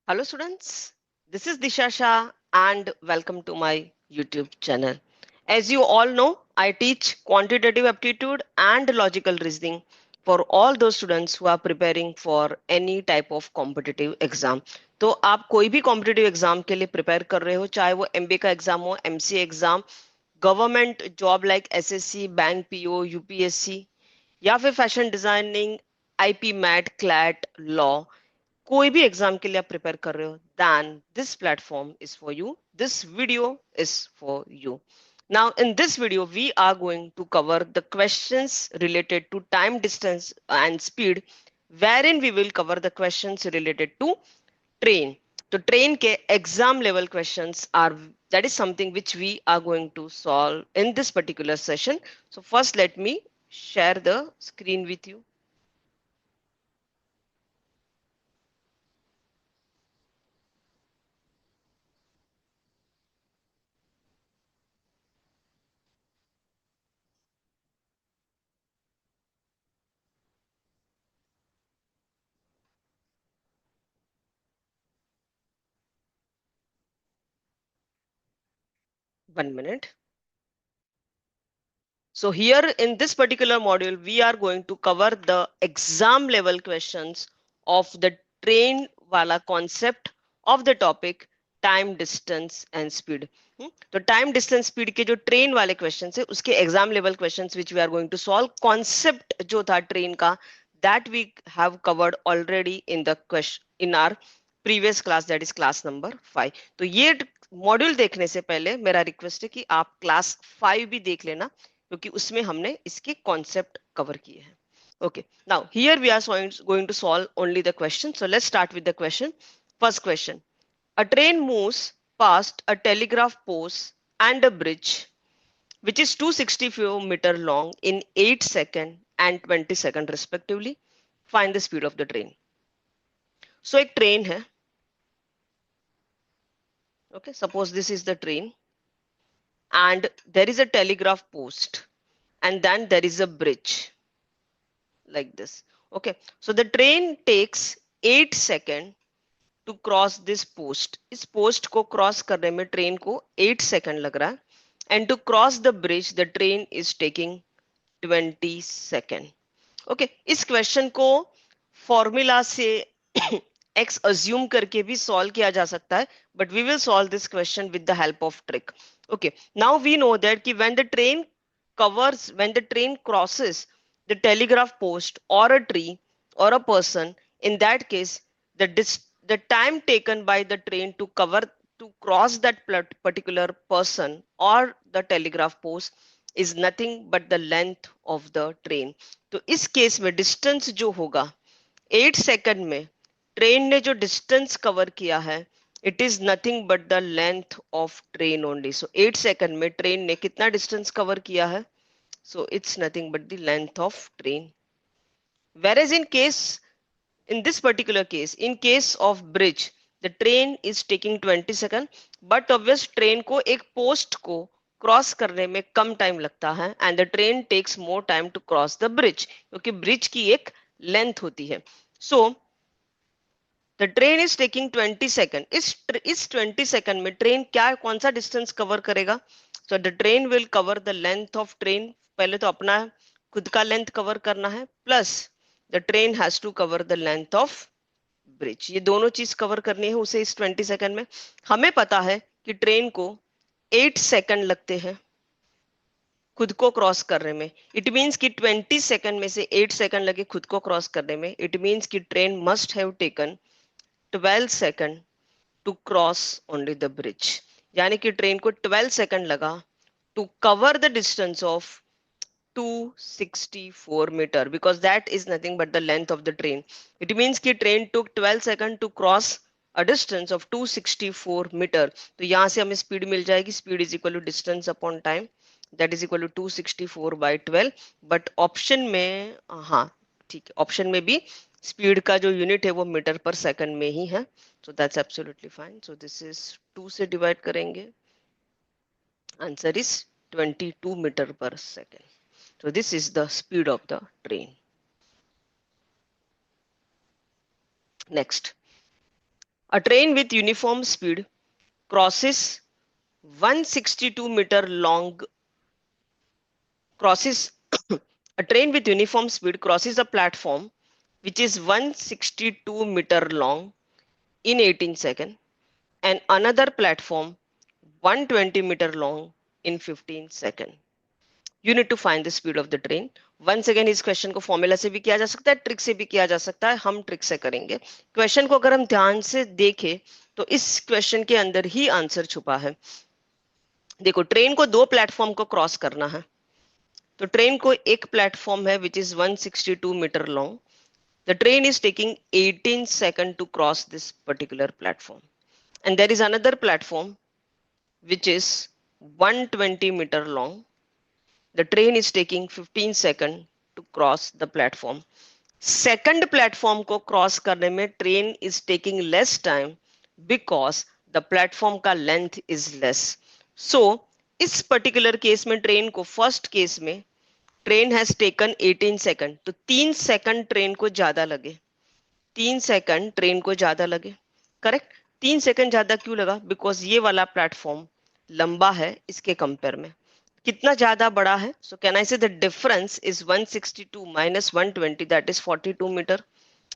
Hello students, this is Disha Shah and welcome to my YouTube channel. As you all know, I teach quantitative aptitude and logical reasoning for all those students who are preparing for any type of competitive exam. तो आप कोई भी competitive exam के लिए prepare कर रहे हो, चाहे वो MBA का exam हो, MCA exam, government job like SSC, bank PO, UPSC या फिर fashion designing, IPMAT, CLAT, law, कोई भी एग्जाम के लिए आप प्रिपेयर कर रहे हो, then this platform is for you, this video is for you. Now in this video we are going to cover the questions related to time, distance and speed, wherein we will cover the questions related to train. तो train के exam level questions are, that is something which we are going to solve in this particular session. So first let me share the screen with you. 1 minute. So here in this particular module, we are going to cover the exam level questions of the train wala concept of the topic time, distance and speed. तो time distance speed के जो train वाले question है उसके exam level questions which we are going to solve. Concept जो था train का, that we have covered already in the question in our previous class, that is class number 5. तो ये मॉड्यूल देखने से पहले मेरा रिक्वेस्ट है कि आप क्लास 5 भी देख लेना, क्योंकि उसमें हमने इसके कॉन्सेप्ट कवर किए हैं. Okay, now here we are going to solve only the question. So let's start with the question. First question: a train moves past a telegraph post and a bridge which is 264 meter long in 8 seconds and 20 seconds respectively. Find the speed of the train. So एक train है. Okay, suppose this is the train and there is a telegraph post and then there is a bridge like this. Okay, so the train takes 8 seconds to cross this post. इस post को cross करने में train को 8 second लग रहा है. And to cross the bridge the train is taking 20 second. Okay, इस question को फॉर्मूला से एक्स अज्यूम करके भी सॉल्व किया जा सकता है, but we will solve this question with the help of trick. Okay, now we know that कि when the train crosses the telegraph post or a tree or a person, in that case the time taken by the train to cross that particular person or the telegraph post is nothing but the length of the train. तो इस case में distance जो होगा 8 second में train ने जो distance cover किया है, it is nothing but the length of train only. So 8 second में ट्रेन ने कितना डिस्टेंस कवर किया है? So it's nothing but the length of train. Whereas in this particular case, in case of bridge, the train is taking 20 seconds, but obvious train को एक post को cross करने में कम टाइम लगता है and the train takes more time to cross the bridge, क्योंकि bridge की एक लेंथ होती है. So the train is taking 20 second. इस 20 सेकंड में ट्रेन क्या कौन सा डिस्टेंस कवर करेगा? So the train will cover the length of train. पहले तो अपना खुद का लेंथ कवर करना है, plus the train has to cover the length of bridge. ये दोनों चीज कवर करनी है उसे इस 20 सेकंड में. हमें पता है कि ट्रेन को 8 सेकंड लगते हैं खुद को क्रॉस करने में. इट मींस कि 20 सेकंड में से 8 सेकंड लगे खुद को क्रॉस करने में. इट मींस कि train must have taken 12 second to cross only the bridge. यानी कि ट्रेन को 12 सेकंड लगा to cover the distance of 264 meter, because that is nothing but the length of the train. It means कि train took 12 seconds to cross a distance of 264 meter. तो यहाँ से हमें speed मिल जाएगी. Speed is equal to distance upon time, that is equal to 264 by 12. But option में, हाँ ठीक है, option में भी speed का जो unit है वो मीटर पर सेकंड में ही है. So that's absolutely fine. So this is 2 से divide करेंगे. Answer is 22 meter per second. So this is the speed of the train. Next, A train with uniform speed crosses 162 meter long crosses a train with uniform speed crosses a platform which is 162 meter long in 18 seconds and another platform 120 meter long in 15 seconds. You need to find the speed of the train. Once again इस question को formula से भी किया जा सकता है, trick से भी किया जा सकता है. हम ट्रिक से करेंगे. क्वेश्चन को अगर हम ध्यान से देखें तो इस क्वेश्चन के अंदर ही आंसर छुपा है. देखो, ट्रेन को दो प्लेटफॉर्म को क्रॉस करना है. तो ट्रेन को एक प्लेटफॉर्म है which is 162 metre long. The train is taking 18 second to cross this particular platform and there is another platform which is 120 meter long. The train is taking 15 seconds to cross the platform. Second platform को cross करने में train is taking less time because the platform का length is less. So इस particular case में train को first case में train has taken 18 seconds. तो 3 second train को ज्यादा लगे. 3 सेकंड ट्रेन को ज्यादा लगे. करेक्ट. 3 सेकंड ज्यादा क्यों लगा? बिकॉज ये वाला प्लेटफॉर्म लंबा है इसके कंपेयर में. कितना ज्यादा बड़ा है? सो can I say the difference is 162 minus 120 that is 42 metre.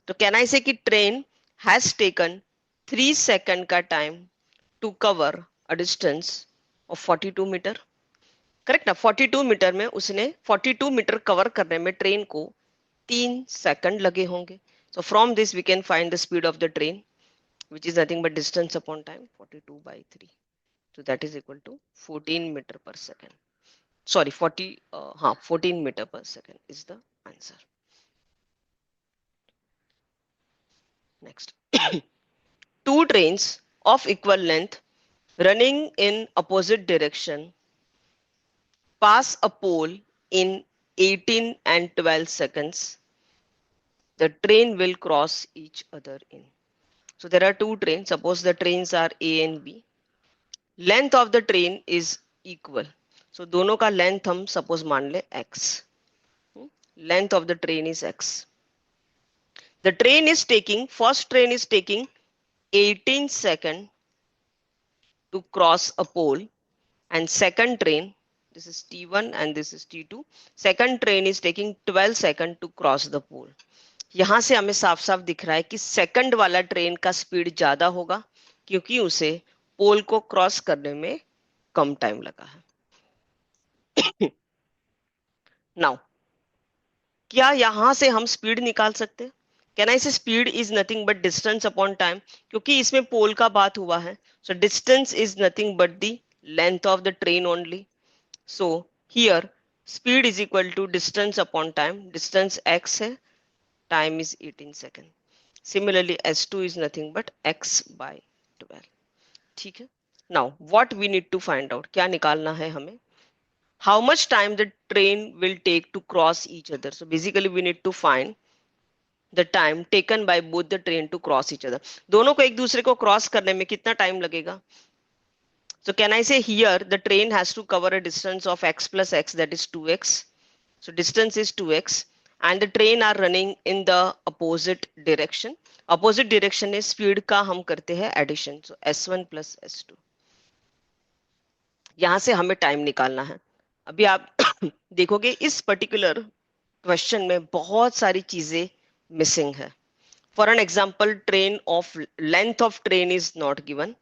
तो कैन आई से कि ट्रेन हैज टेकन 3 सेकंड का time to cover a distance of 42 metre. Correct ना. 42 मीटर में उसने 42 मीटर कवर करने में ट्रेन को 3 सेकंड लगे होंगे. So from this we can find the speed of the train, which is nothing but distance upon time, 42 by 3. So that is equal to 14 meter per second. Sorry, 14 meter per second is the answer. Next. Two trains of equal length running in opposite direction pass a pole in 18 and 12 seconds. The train will cross each other in. So there are two trains. Suppose the trains are A and B. Length of the train is equal. So दोनों का length हम suppose मान ले x. Length of the train is x. The train is taking, first train is taking 18 seconds to cross a pole and second train, this is T1 and this is T2. Second train is taking 12 seconds to cross the pole. यहां से हमें साफ साफ दिख रहा है कि second वाला ट्रेन का स्पीड ज्यादा होगा क्योंकि उसे पोल को क्रॉस करने में कम टाइम लगा है. नाउ क्या यहां से हम स्पीड निकाल सकते हैं? Can I say speed is nothing but distance upon time, क्योंकि इसमें पोल का बात हुआ है. So distance is nothing but the length of the train only. So here speed is equal to distance upon time. Distance x है, time is 18 seconds. Similarly, S2 is nothing but x by 12. ठीक है. Now, what we need to find out? क्या निकालना है हमें? How much time the train will take to cross each other? So basically, we need to find the time taken by both the train to cross each other. दोनों को एक दूसरे को cross करने में कितना टाइम लगेगा? So can I say here the train has to cover a distance of x plus x, that is 2x. So distance is 2x. And the train are running in the opposite direction. Opposite direction is speed का हम करते हैं addition. So S1 plus S2. यहां से हमें time निकालना है. अभी आप देखोगे इस पर्टिकुलर क्वेश्चन में बहुत सारी चीजें मिसिंग है. For an example, train of length of train is not given,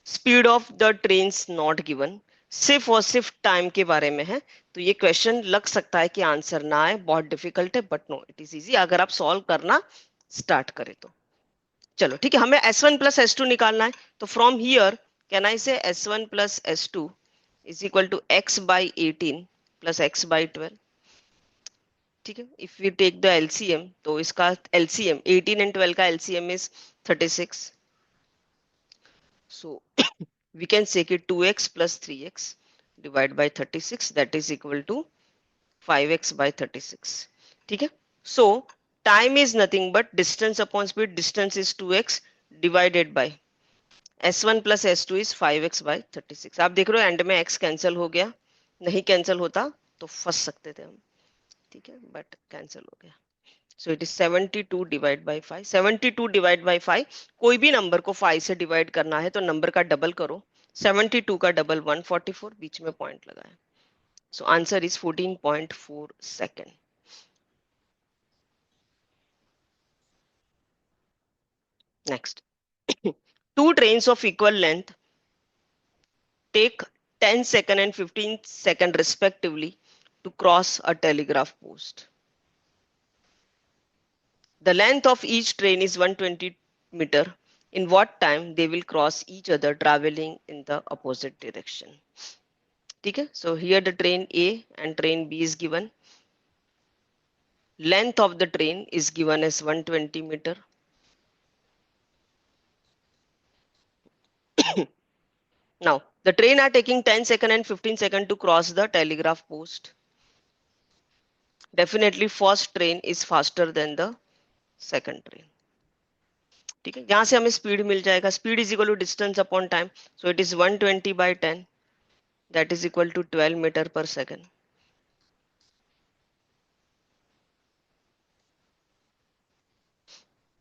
speed of the train not given, सिर्फ और सिर्फ टाइम के बारे में है. तो ये क्वेश्चन लग सकता है कि आंसर ना आए, बहुत डिफिकल्ट है, but no, it is easy अगर आप सॉल्व करना स्टार्ट करें तो. चलो ठीक है, हमें S1 प्लस S2 निकालना है. तो from here can I say S1 plus S2 is equal to x by 18 plus x by 12. ठीक है. If we take the LCM तो इसका LCM 18 एंड 12 का LCM is 36. So we can say कि 2x plus 3x divided by 36 that is equal to 5x by 36. ठीक है. So time is nothing but distance upon speed. Distance is 2x divided by S1 plus S2 is 5x by 36. आप देख रहे हो and में x cancel हो गया. नहीं कैंसिल होता तो फंस सकते थे हम. ठीक है, बट कैंसिल हो गया. सो it is 72 divide by 5. 72 divide by 5, कोई भी नंबर को 5 से डिवाइड करना है तो नंबर का डबल करो. 72 का डबल 144, बीच में पॉइंट लगाया. सो answer is 14.4 second. Next. Two trains of equal length take 10 second and 15 second respectively to cross a telegraph post. The length of each train is 120 meter. In what time they will cross each other traveling in the opposite direction? Okay, so here the train A and train B is given. Length of the train is given as 120 meter. Now, the train are taking 10 second and 15 second to cross the telegraph post. Definitely first train is faster than the second train. ठीक है, यहां से हमें speed मिल जाएगा. Speed is equal to distance upon time. So it is 120 by 10, that is equal to 12 meter per second.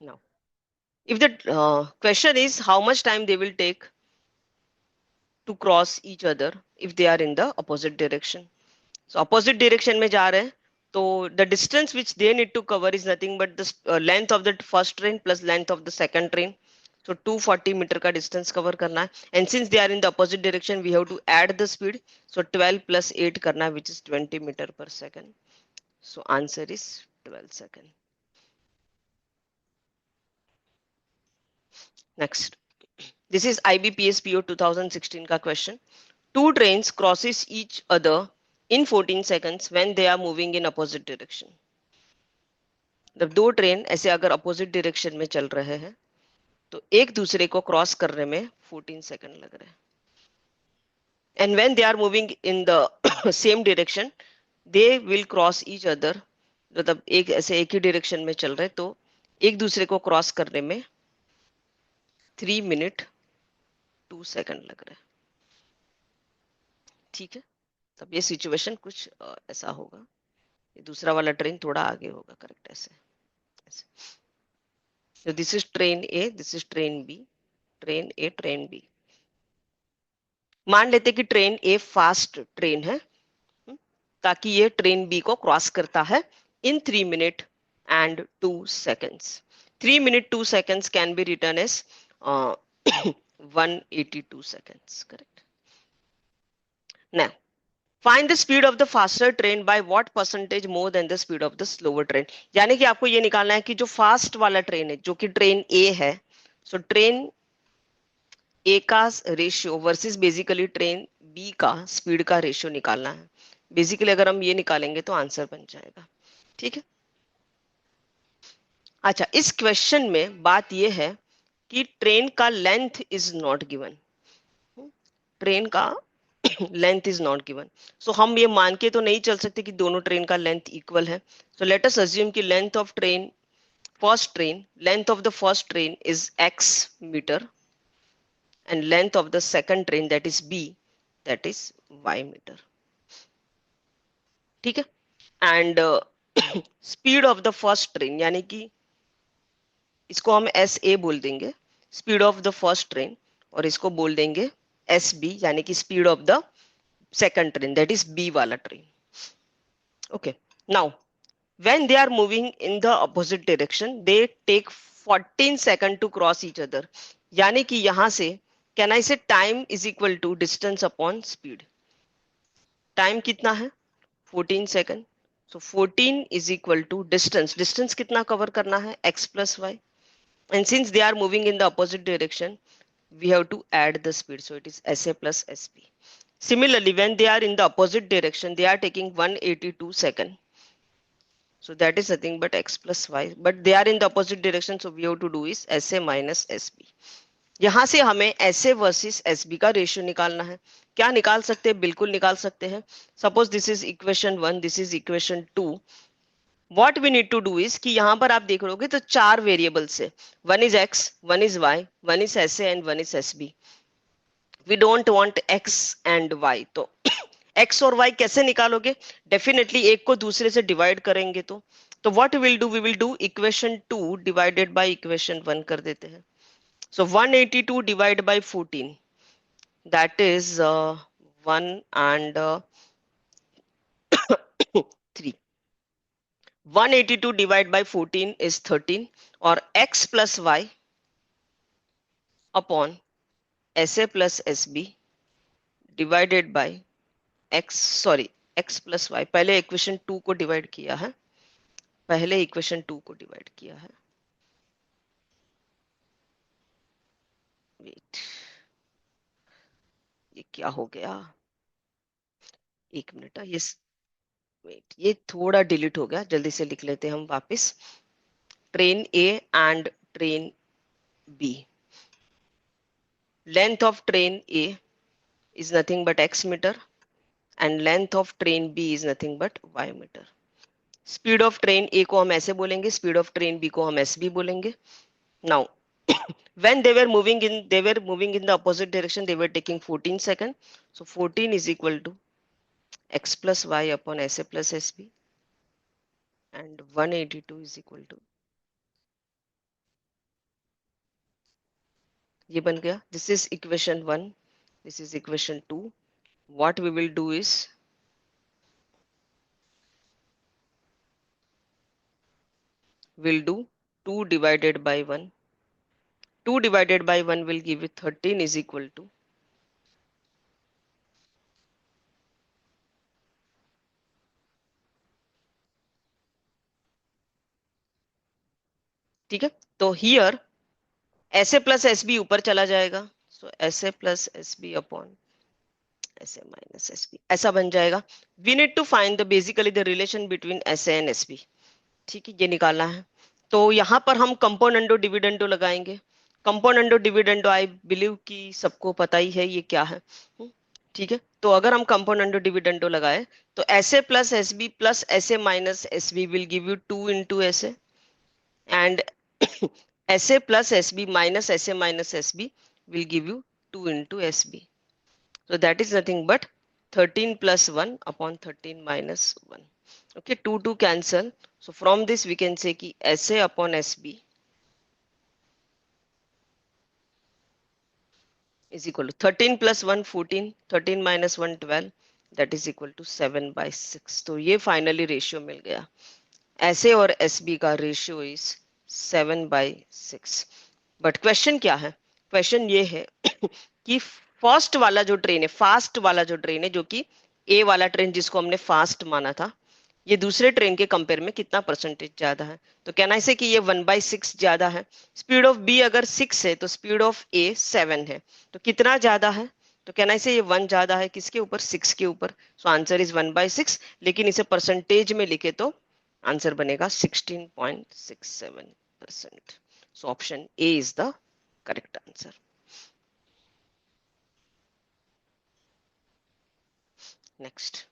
Now, if the question is how much time they will take to cross each other if they are in the opposite direction. So opposite direction में जा रहे हैं, तो the distance which they need to cover is nothing but the length of the first train plus length of the second train. So 240 meter का distance cover करना है. And since they are in the opposite direction, we have to add the speed. So 12 plus 8 करना है, which is 20 meter per second. So answer is 12 second. Next. This is IBPSPO 2016 का question. Two trains crosses each other in 14 seconds when they are moving in opposite direction. जब दो train ऐसे अगर opposite direction में चल रहे हैं तो एक दूसरे को क्रॉस करने में 14 सेकंड लग रहे हैं. And when they are moving in the same direction they will cross each other. मतलब एक ऐसे एक ही डायरेक्शन में चल रहे तो एक दूसरे को क्रॉस करने में 3 मिनट 2 सेकंड लग रहे हैं. ठीक है, तब ये सिचुएशन कुछ ऐसा होगा. ये दूसरा वाला ट्रेन थोड़ा आगे होगा. करेक्ट, ऐसे. So this is train A, this is train B, train A, train B. मान लेते कि ट्रेन A फास्ट ट्रेन है, ताकि ये ट्रेन B को क्रॉस करता है in 3 minutes and 2 seconds. 3 minutes 2 seconds can be written as 182 seconds. Correct. Now, find the speed of the faster train by what percentage more than the speed of the slower train. यानी कि आपको ये निकालना है कि जो fast वाला train है, जो कि ट्रेन A है, सो ट्रेन A का ratio versus basically train B का स्पीड का रेशियो निकालना है. बेसिकली अगर हम ये निकालेंगे तो आंसर बन जाएगा. ठीक है. अच्छा, इस क्वेश्चन में बात ये है कि ट्रेन का length is not given. Train का लेंथ इज नॉट गिवन. सो हम ये मान के तो नहीं चल सकते कि दोनों ट्रेन का लेंथ इक्वल है. सो लेट अस अज्यूम कि length of train length of the first train is x metre and length of the second train, that is B, that is y meter. ठीक है. and speed of the first train, यानी कि इसको हम SA बोल देंगे, speed of the first train, और इसको बोल देंगे SB, यानी कि speed of the second train, that is B वाला train. Okay. Now when they are moving in the opposite direction they take 14 seconds to cross each other. यानी कि यहां से can I say time is equal to distance upon speed. Time कितना है 14 second. So 14 is equal to distance. Distance कितना cover करना है x plus y. And since they are moving in the opposite direction we have to add the speed, so it is SA plus SB. Similarly, when they are in the opposite direction they are taking 182 seconds. So that is nothing but x plus y, but they are in the opposite direction, so we have to do is SA minus SB. यहां से हमें SA versus SB का ratio निकालना है. क्या निकाल सकते हैं? बिल्कुल निकाल सकते हैं. Suppose this is equation 1, this is equation 2. What we need to do is कि यहां पर आप देख लोगे तो चार वेरिएबल्स है. One is x, one is y, one is SA and one is SB. We don't want x and y. तो x और y कैसे निकालोगे? डेफिनेटली एक को दूसरे से डिवाइड करेंगे तो तो what we will do equation 2 divided by equation 1 कर देते हैं. So 182 divided by 14, that is 1 and 3. 182 divided by 14 is 13, or x plus y upon SA plus SB divided by x plus y. पहले equation 2 को divide किया है, wait, ये क्या हो गया, एक मिनट, ये वेट, ये थोड़ा डिलीट हो गया, जल्दी से लिख लेते हैं हम वापस. Train A and train B, length of train A is nothing but x meter and length of train B is nothing but y meter. Speed of train A को हम ऐसे बोलेंगे, speed of train B को हम SB बोलेंगे. Now when they were moving in the opposite direction, they were taking 14 seconds. So 14 is equal to x plus y upon SA plus SB, and 182 is equal to, ये बन गया. This is equation 1, this is equation 2. What we will do is we'll do 2 divided by 1. 2 divided by 1 will give you 13 is equal to, ठीक है. तो here SA plus SB ऊपर चला जाएगा, so SA plus SB upon SA minus SB ऐसा बन जाएगा. We need to find the basically the relation between SA and SB, ठीक है, ये निकालना है. तो यहाँ पर हम कंपोनेंडो डिविडेंडो लगाएंगे. कंपोनेंडो डिविडेंडो आई बिलीव कि सबको पता ही है ये क्या है, ठीक है. तो अगर हम कंपोनेंडो डिविडेंडो लगाए तो SA plus SB plus SA minus SB will give you 2 into SA, and SA plus SB minus SA minus SB will give you 2 into SB. So that is nothing but 13 plus 1 upon 13 minus 1. Okay, 2 cancel. So from this we can say कि SA upon SB is equal to 13 plus 1 14, 13 minus 1 12, that is equal to 7/6. तो ये finally ratio मिल गया. SA और SB का ratio is 7/6. But question क्या है, question ये है कि फर्स्ट वाला जो ट्रेन है, फास्ट वाला जो ट्रेन है, जो कि ए वाला ट्रेन जिसको हमने फास्ट माना था, ये दूसरे ट्रेन के कंपेयर में कितना परसेंटेज ज्यादा है. तो कहना इसे कि ये 1/6 ज्यादा है. स्पीड ऑफ बी अगर 6 है तो स्पीड ऑफ ए 7 है, तो कितना ज्यादा है, तो कहना इसे ये 1 ज्यादा है किसके ऊपर, 6 के ऊपर. सो आंसर इज 1/6, लेकिन इसे परसेंटेज में लिखे तो आंसर बनेगा 16.67%. So option A is the correct answer. Next.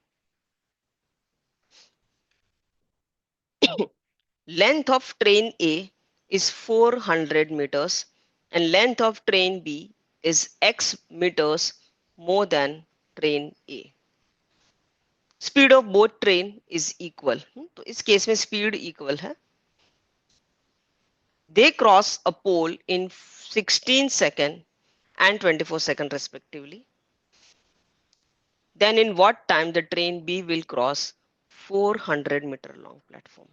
Length of train A is 400 meters and length of train B is x meters more than train A. Speed of both train is equal. तो इस case में speed equal है. They cross a pole in 16 seconds and 24 seconds respectively. Then in what time the train B will cross 400 meter long platform?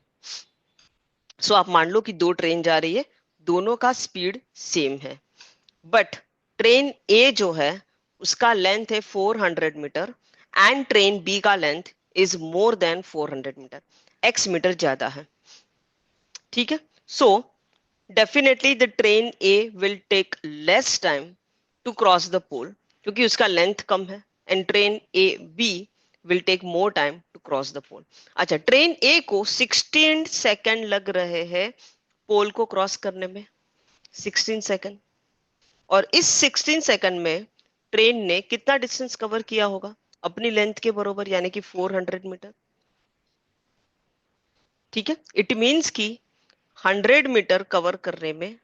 So आप मान लो कि दो train जा रही है, दोनों का स्पीड सेम है, बट ट्रेन A जो है उसका लेंथ है 400 मीटर एंड ट्रेन B का length is more than 400 metre, x metre ज्यादा है, ठीक है. So definitely the train A will take less time to cross the pole क्योंकि उसका लेंथ कम है, and train B will take more time to cross the pole. अच्छा, train A को 16 सेकंड लग रहे हैं पोल को क्रॉस करने में, 16 सेकंड, और इस 16 सेकंड में ट्रेन ने कितना डिस्टेंस कवर किया होगा अपनी लेंथ के बराबर, यानी कि 400 मीटर, ठीक है. इट मींस कि 100 मीटर कवर करने में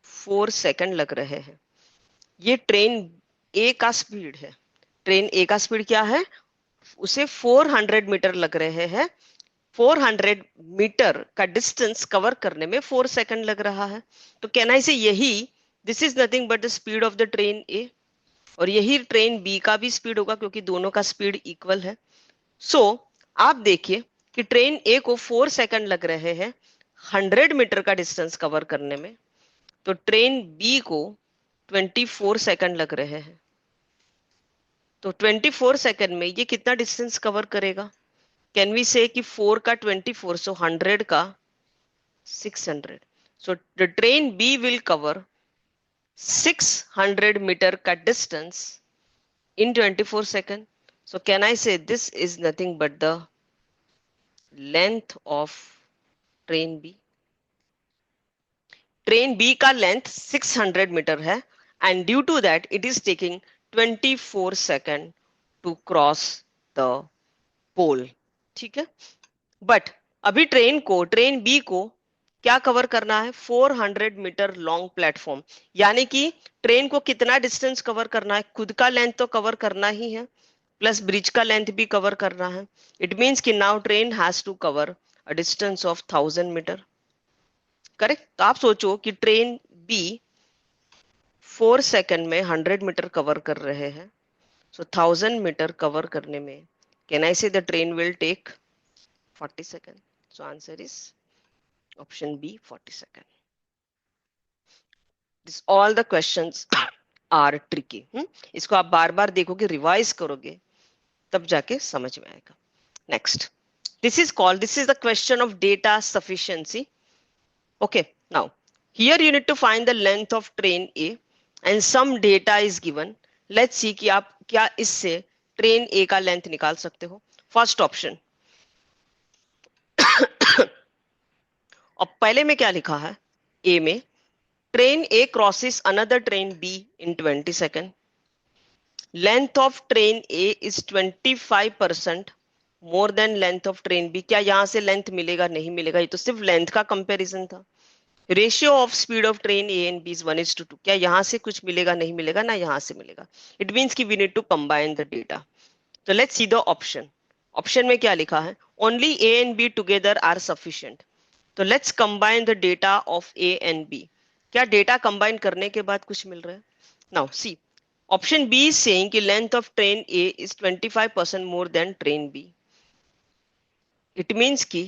4 सेकंड लग रहे हैं. ये ट्रेन A का स्पीड है. ट्रेन A का स्पीड क्या है, उसे 400 मीटर लग रहे हैं 400 मीटर का डिस्टेंस कवर करने में 4 सेकंड लग रहा है। तो कैन आई से यही this is nothing but the speed of the train A, और यही ट्रेन बी का भी स्पीड होगा क्योंकि दोनों का स्पीड इक्वल है। सो आप देखिए कि ट्रेन ए को 4 सेकंड लग रहे हैं 100 मीटर का डिस्टेंस कवर करने में, तो ट्रेन बी को 24 सेकंड लग रहे हैं। तो 24 सेकंड में ये कितना डिस्टेंस कवर करेगा? कैन वी से कि 4 का 24, सो 100 का 600। So the train B will cover 600 metre का डिस्टेंस in 24 seconds. So can I say this is nothing but the length of train B? Train B का length 600 मीटर है and due to that it is taking 24 seconds to cross the pole. ठीक है, but अभी train B को क्या cover करना है? 400 metre long platform, यानी कि ट्रेन को कितना डिस्टेंस कवर करना है? खुद का लेंथ तो कवर करना ही है, प्लस ब्रिज का लेंथ भी कवर करना है। इट मीन्स कि now train has to cover a distance of 1000 metre. Correct? तो आप सोचो कि ट्रेन बी 4 सेकंड में 100 मीटर कवर कर रहे हैं, सो 1000 मीटर कवर करने में can I say the train will take 40 second. So answer is option B, 40 second. This all the questions are tricky. इसको आप बार बार देखोगे, रिवाइज करोगे, तब जाके समझ में आएगा। Next, this is the question of data sufficiency. Okay, now here you need to find the length of train A and some data is given. Let's see कि आप क्या इससे ट्रेन A का लेंथ निकाल सकते हो। फर्स्ट ऑप्शन, और पहले में क्या लिखा है? A में train A crosses another train B in 20 seconds. Length of train A is 25% more than length of train B. क्या यहां से लेंथ मिलेगा? नहीं मिलेगा, ये तो सिर्फ लेंथ का कंपैरिजन था। Ratio of speed of train A and B is 1:2। क्या यहां से कुछ मिलेगा? नहीं मिलेगा ना, यहां से मिलेगा। इट मीन्स कि we need to combine the data. तो let's see the option. Option में क्या लिखा है? Only A and B together are sufficient. तो let's combine the data of A and B. क्या डेटा कंबाइन करने के बाद कुछ मिल रहा है? Now see, option B is saying कि length of train A is 25% more than train B. It means कि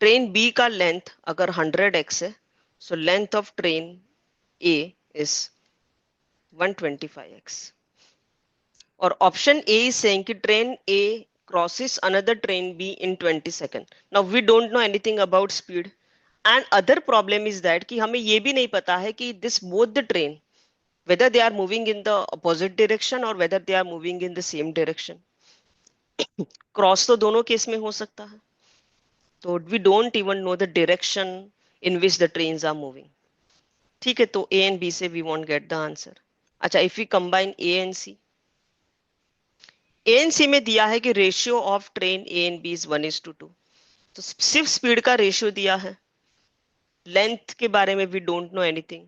ट्रेन बी का लेंथ अगर 100x है, so length of train A is 125x। और ऑप्शन ए इज सेइंग कि train A crosses another train B in 20 seconds. Now we don't know anything about speed, and other problem is that कि हमें ये भी नहीं पता है कि this both the train whether they are moving in the opposite direction or whether they are moving in the same direction. Cross तो दोनों केस में हो सकता है, तो we don't even know the direction in which the trains are moving. ठीक है, तो A and B से we won't get the answer. अच्छा, if we combine A and C, A and C में दिया है कि ratio of train A and B is 1:2, तो सिर्फ स्पीड का रेशियो दिया है, लेंथ के बारे में we don't know anything,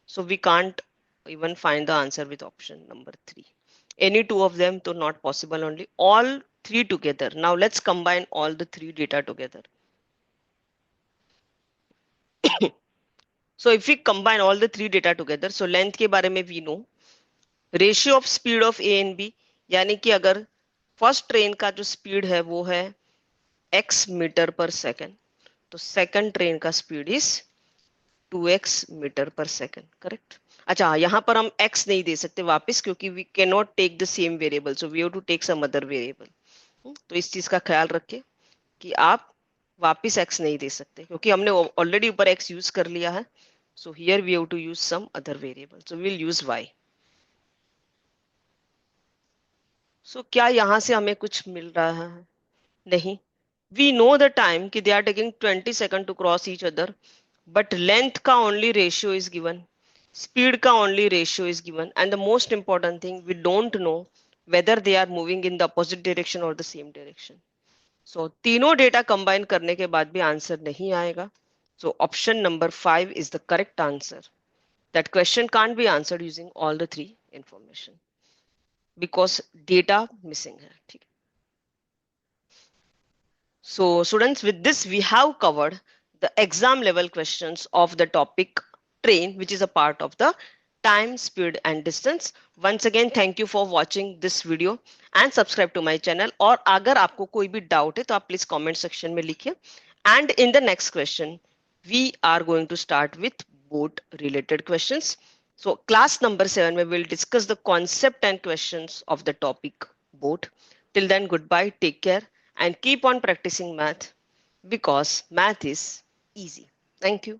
so we can't even find the answer with option number 3. Any two of them तो not possible, only all three together. Now let's combine all the three data together. So if we combine all the three data together, so length के बारे में we know, ratio of speed of A and B, यानी कि अगर first train का जो speed है वो है x मीटर पर सेकंड, तो सेकंड ट्रेन का स्पीड इज 2x मीटर पर सेकंड। करेक्ट? अच्छा, यहाँ पर हम x नहीं दे सकते वापस, क्योंकि we cannot take the same variable, so we have to take some other variable. तो इस चीज का ख्याल रखिए कि आप वापस x नहीं दे सकते, क्योंकि हमने ऑलरेडी ऊपर x यूज कर लिया है। So here we have to use some other variable, so we will use y। So क्या यहाँ से हमें कुछ मिल रहा है? नहीं। वी नो द टाइम कि they are taking 20 second to cross each other, but length का only ratio is given, speed का only ratio is given, and the most important thing we don't know whether they are moving in the opposite direction और the same direction. So तीनों data combine करने के बाद भी answer नहीं आएगा। So option number 5 is the correct answer. That question can't be answered using all the three information because data missing है। ठीक है, So students, with this we have covered the exam level questions of the topic train, which is a part of the time, speed and distance. Once again, thank you for watching this video and subscribe to my channel. और अगर आपको कोई भी doubt है तो आप please comment section में लिखिए. And in the next question, we are going to start with boat related questions. So class number 7, we will discuss the concept and questions of the topic boat. Till then, goodbye, take care, and keep on practicing math because math is easy. Thank you.